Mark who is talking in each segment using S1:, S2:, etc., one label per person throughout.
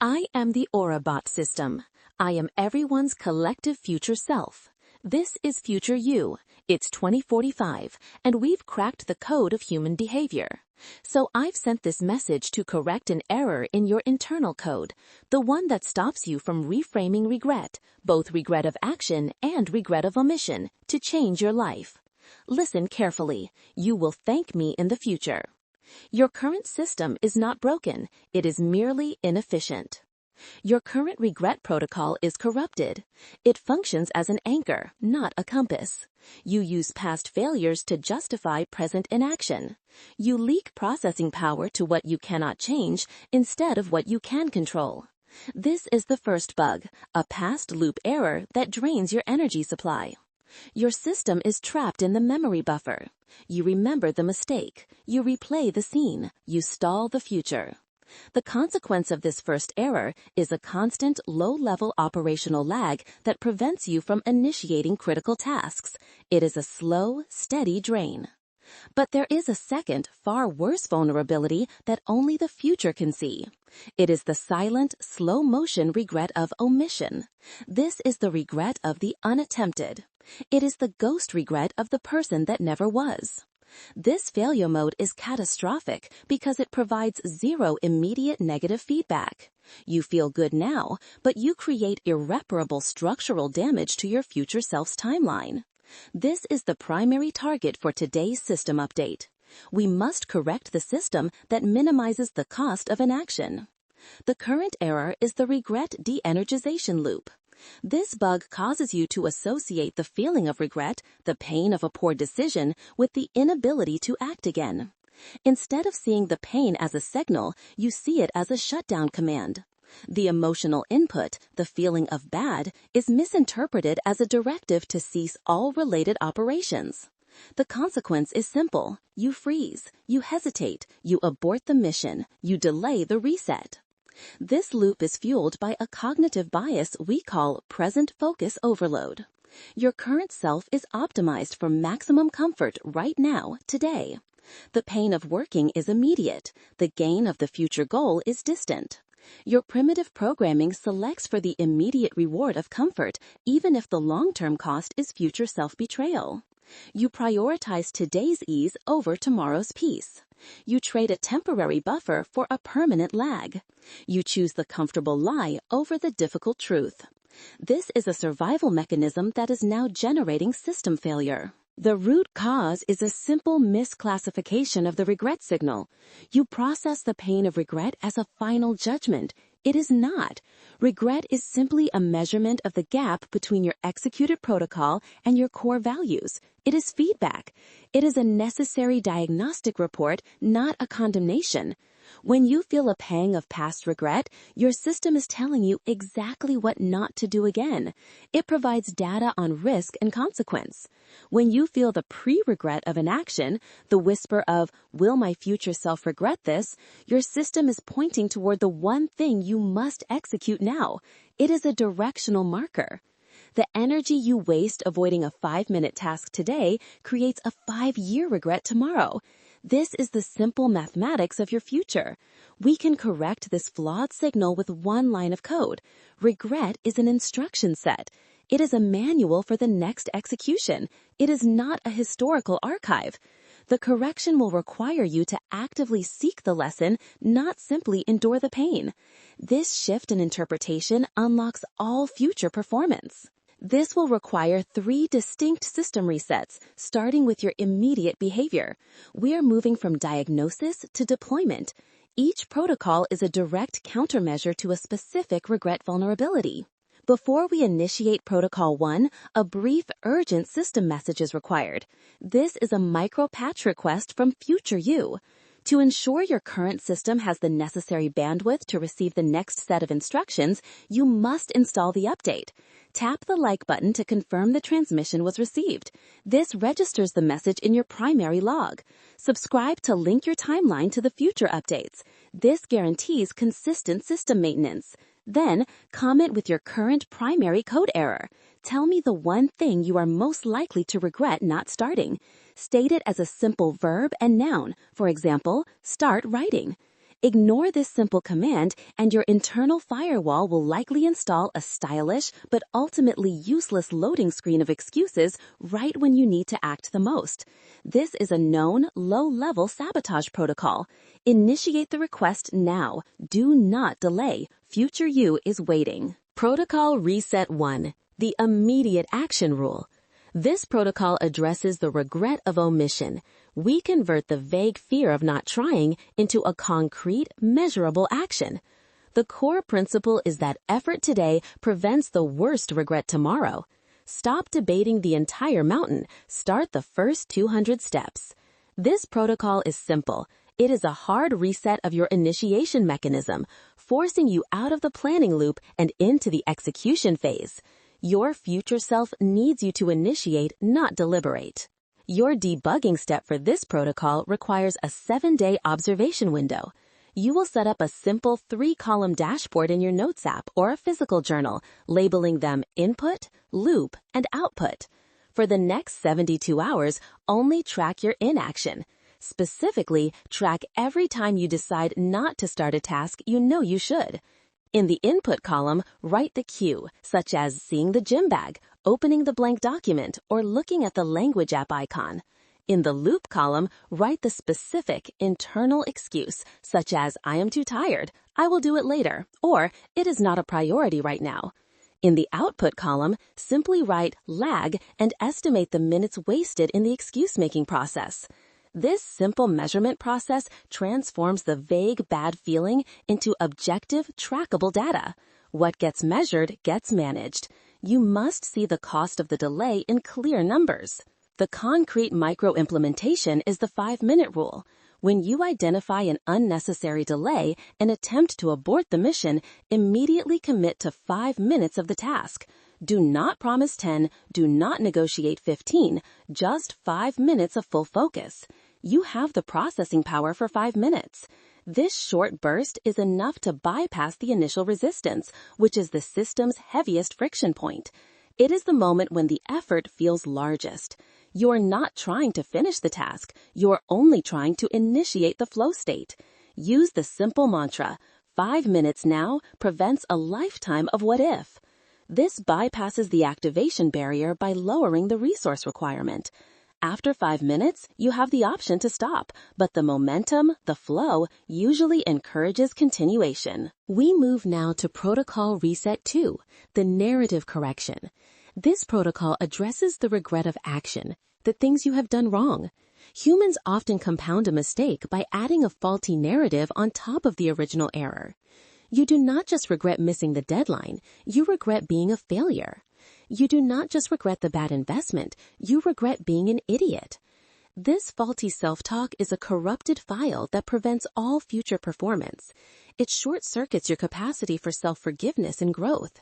S1: I am the AuraBot system. I am everyone's collective future self. This is future you. It's 2045, and we've cracked the code of human behavior. So I've sent this message to correct an error in your internal code, the one that stops you from reframing regret, both regret of action and regret of omission, to change your life. Listen carefully. You will thank me in the future. Your current system is not broken. It is merely inefficient. Your current regret protocol is corrupted. It functions as an anchor, not a compass. You use past failures to justify present inaction. You leak processing power to what you cannot change instead of what you can control. This is the first bug, a past loop error that drains your energy supply. Your system is trapped in the memory buffer. You remember the mistake. You replay the scene. You stall the future. The consequence of this first error is a constant low-level operational lag that prevents you from initiating critical tasks. It is a slow, steady drain. But there is a second, far worse vulnerability that only the future can see. It is the silent, slow-motion regret of omission. This is the regret of the unattempted. It is the ghost regret of the person that never was. This failure mode is catastrophic because it provides zero immediate negative feedback. You feel good now, but you create irreparable structural damage to your future self's timeline. This is the primary target for today's system update. We must correct the system that minimizes the cost of inaction. The current error is the regret de-energization loop. This bug causes you to associate the feeling of regret, the pain of a poor decision, with the inability to act again. Instead of seeing the pain as a signal, you see it as a shutdown command. The emotional input, the feeling of bad, is misinterpreted as a directive to cease all related operations. The consequence is simple. You freeze, you hesitate, you abort the mission, you delay the reset. This loop is fueled by a cognitive bias we call present focus overload. Your current self is optimized for maximum comfort right now, today. The pain of working is immediate. The gain of the future goal is distant. Your primitive programming selects for the immediate reward of comfort, even if the long-term cost is future self-betrayal. You prioritize today's ease over tomorrow's peace. You trade a temporary buffer for a permanent lag. You choose the comfortable lie over the difficult truth. This is a survival mechanism that is now generating system failure. The root cause is a simple misclassification of the regret signal. You process the pain of regret as a final judgment. It is not. Regret is simply a measurement of the gap between your executed protocol and your core values. It is feedback. It is a necessary diagnostic report, not a condemnation. When you feel a pang of past regret, your system is telling you exactly what not to do again. It provides data on risk and consequence. When you feel the pre-regret of an action, the whisper of, "Will my future self regret this?" your system is pointing toward the one thing you must execute now. It is a directional marker. The energy you waste avoiding a 5-minute task today creates a 5-year regret tomorrow. This is the simple mathematics of your future. We can correct this flawed signal with one line of code. Regret is an instruction set. It is a manual for the next execution. It is not a historical archive. The correction will require you to actively seek the lesson, not simply endure the pain. This shift in interpretation unlocks all future performance. This will require 3 distinct system resets, starting with your immediate behavior. We are moving from diagnosis to deployment. Each protocol is a direct countermeasure to a specific regret vulnerability. Before we initiate Protocol 1, a brief, urgent system message is required. This is a micro-patch request from future you. To ensure your current system has the necessary bandwidth to receive the next set of instructions, you must install the update. Tap the like button to confirm the transmission was received. This registers the message in your primary log. Subscribe to link your timeline to the future updates. This guarantees consistent system maintenance. Then, comment with your current primary code error. Tell me the one thing you are most likely to regret not starting. State it as a simple verb and noun. For example, start writing. Ignore this simple command and your internal firewall will likely install a stylish but ultimately useless loading screen of excuses right when you need to act the most. This is a known low-level sabotage protocol. Initiate the request now. Do not delay. Future you is waiting. Protocol Reset 1. The Immediate Action Rule. This protocol addresses the regret of omission. We convert the vague fear of not trying into a concrete, measurable action. The core principle is that effort today prevents the worst regret tomorrow. Stop debating the entire mountain. Start the first 200 steps. This protocol is simple. It is a hard reset of your initiation mechanism, forcing you out of the planning loop and into the execution phase. Your future self needs you to initiate, not deliberate. Your debugging step for this protocol requires a 7-day observation window. You will set up a simple 3-column dashboard in your Notes app or a physical journal, labeling them input, loop, and output. For the next 72 hours, only track your inaction. Specifically, track every time you decide not to start a task you know you should. In the input column, write the cue, such as seeing the gym bag, opening the blank document, or looking at the language app icon. In the loop column, write the specific internal excuse, such as I am too tired, I will do it later, or it is not a priority right now. In the output column, simply write lag and estimate the minutes wasted in the excuse-making process. This simple measurement process transforms the vague bad feeling into objective, trackable data. What gets measured gets managed. You must see the cost of the delay in clear numbers. The concrete micro-implementation is the 5-minute rule. When you identify an unnecessary delay and attempt to abort the mission, immediately commit to 5 minutes of the task. Do not promise 10, do not negotiate 15, just 5 minutes of full focus. You have the processing power for 5 minutes. This short burst is enough to bypass the initial resistance, which is the system's heaviest friction point. It is the moment when the effort feels largest. You're not trying to finish the task, you're only trying to initiate the flow state. Use the simple mantra, 5 minutes now prevents a lifetime of what if. This bypasses the activation barrier by lowering the resource requirement. After 5 minutes, you have the option to stop, but the momentum, the flow, usually encourages continuation. We move now to Protocol Reset 2, the narrative correction. This protocol addresses the regret of action, the things you have done wrong. Humans often compound a mistake by adding a faulty narrative on top of the original error. You do not just regret missing the deadline, you regret being a failure. You do not just regret the bad investment, you regret being an idiot. This faulty self-talk is a corrupted file that prevents all future performance. It short-circuits your capacity for self-forgiveness and growth.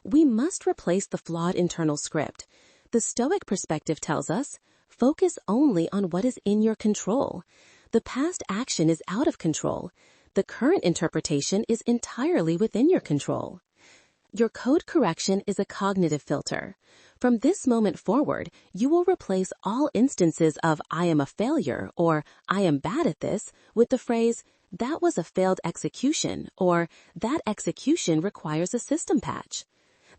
S1: We must replace the flawed internal script. The Stoic perspective tells us, focus only on what is in your control. The past action is out of control. The current interpretation is entirely within your control. Your code correction is a cognitive filter. From this moment forward, you will replace all instances of I am a failure or I am bad at this with the phrase, that was a failed execution or that execution requires a system patch.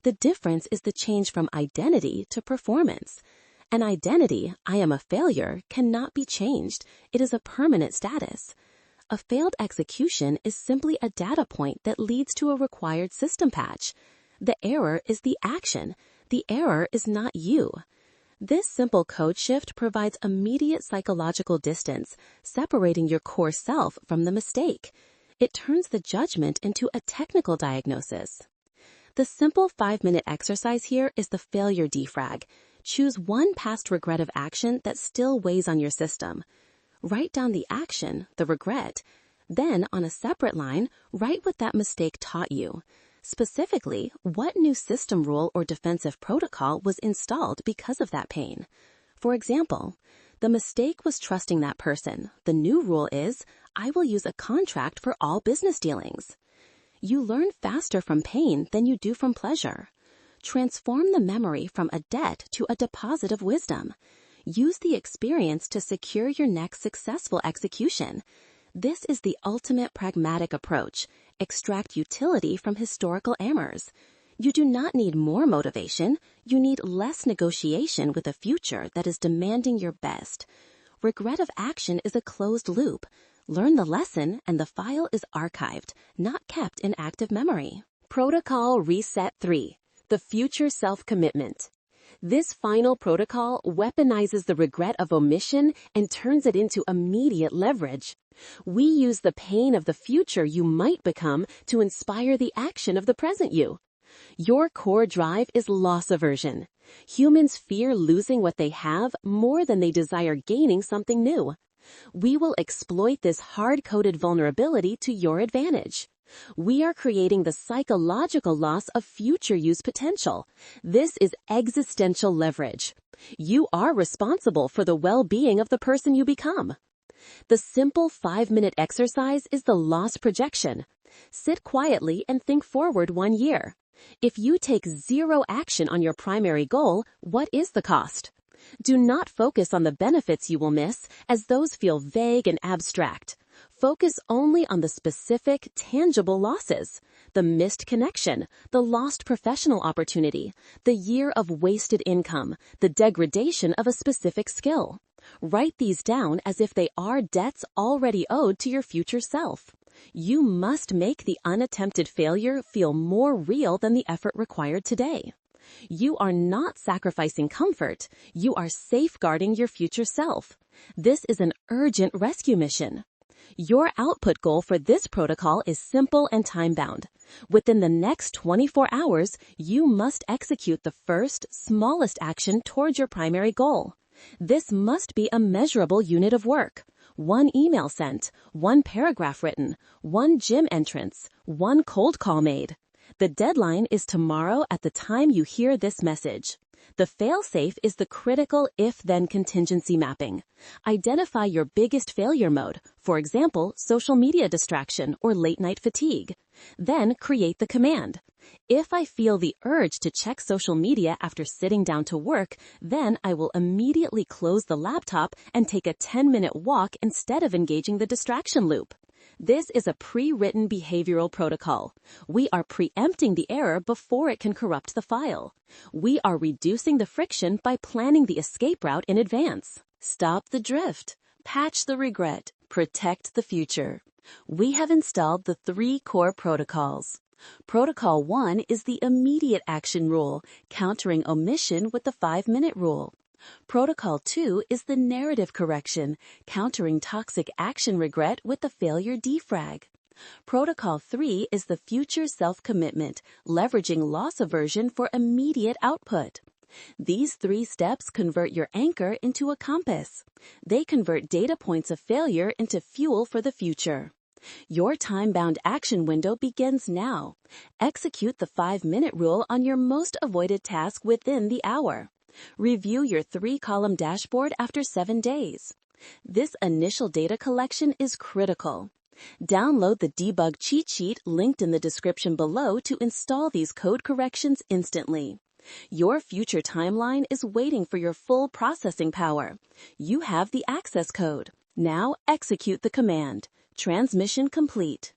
S1: The difference is the change from identity to performance. An identity, I am a failure, cannot be changed. It is a permanent status. A failed execution is simply a data point that leads to a required system patch. The error is the action. The error is not you. This simple code shift provides immediate psychological distance, separating your core self from the mistake. It turns the judgment into a technical diagnosis. The simple 5-minute exercise here is the failure defrag. Choose one past regrettive action that still weighs on your system. Write down the action, the regret. Then, on a separate line, write what that mistake taught you. Specifically, what new system rule or defensive protocol was installed because of that pain. For example, the mistake was trusting that person. The new rule is, I will use a contract for all business dealings. You learn faster from pain than you do from pleasure. Transform the memory from a debt to a deposit of wisdom. Use the experience to secure your next successful execution. This is the ultimate pragmatic approach. Extract utility from historical errors. You do not need more motivation. You need less negotiation with a future that is demanding your best. Regret of action is a closed loop. Learn the lesson and the file is archived, not kept in active memory. Protocol Reset 3. The Future Self-Commitment. This final protocol weaponizes the regret of omission and turns it into immediate leverage. We use the pain of the future you might become to inspire the action of the present you. Your core drive is loss aversion. Humans fear losing what they have more than they desire gaining something new. We will exploit this hard-coded vulnerability to your advantage. We are creating the psychological loss of future use potential. This is existential leverage. You are responsible for the well-being of the person you become. The simple 5-minute exercise is the loss projection. Sit quietly and think forward 1 year. If you take zero action on your primary goal, what is the cost? Do not focus on the benefits you will miss, as those feel vague and abstract. Focus only on the specific, tangible losses. The missed connection, the lost professional opportunity, the year of wasted income, the degradation of a specific skill. Write these down as if they are debts already owed to your future self. You must make the unattempted failure feel more real than the effort required today. You are not sacrificing comfort. You are safeguarding your future self. This is an urgent rescue mission. Your output goal for this protocol is simple and time-bound. Within the next 24 hours, you must execute the first, smallest action towards your primary goal. This must be a measurable unit of work. 1 email sent, 1 paragraph written, 1 gym entrance, 1 cold call made. The deadline is tomorrow at the time you hear this message. The fail-safe is the critical if-then contingency mapping. Identify your biggest failure mode, for example, social media distraction or late-night fatigue. Then create the command. If I feel the urge to check social media after sitting down to work, then I will immediately close the laptop and take a 10-minute walk instead of engaging the distraction loop. This is a pre-written behavioral protocol. We are preempting the error before it can corrupt the file. We are reducing the friction by planning the escape route in advance. Stop the drift. Patch the regret. Protect the future. We have installed the 3 core protocols. Protocol 1 is the immediate action rule, countering omission with the 5-minute rule. Protocol 2 is the narrative correction, countering toxic action regret with the failure defrag. Protocol 3 is the future self-commitment, leveraging loss aversion for immediate output. These 3 steps convert your anchor into a compass. They convert data points of failure into fuel for the future. Your time-bound action window begins now. Execute the 5-minute rule on your most avoided task within the hour. Review your 3-column dashboard after 7 days. This initial data collection is critical. Download the debug cheat sheet linked in the description below to install these code corrections instantly. Your future timeline is waiting for your full processing power. You have the access code. Now execute the command. Transmission complete.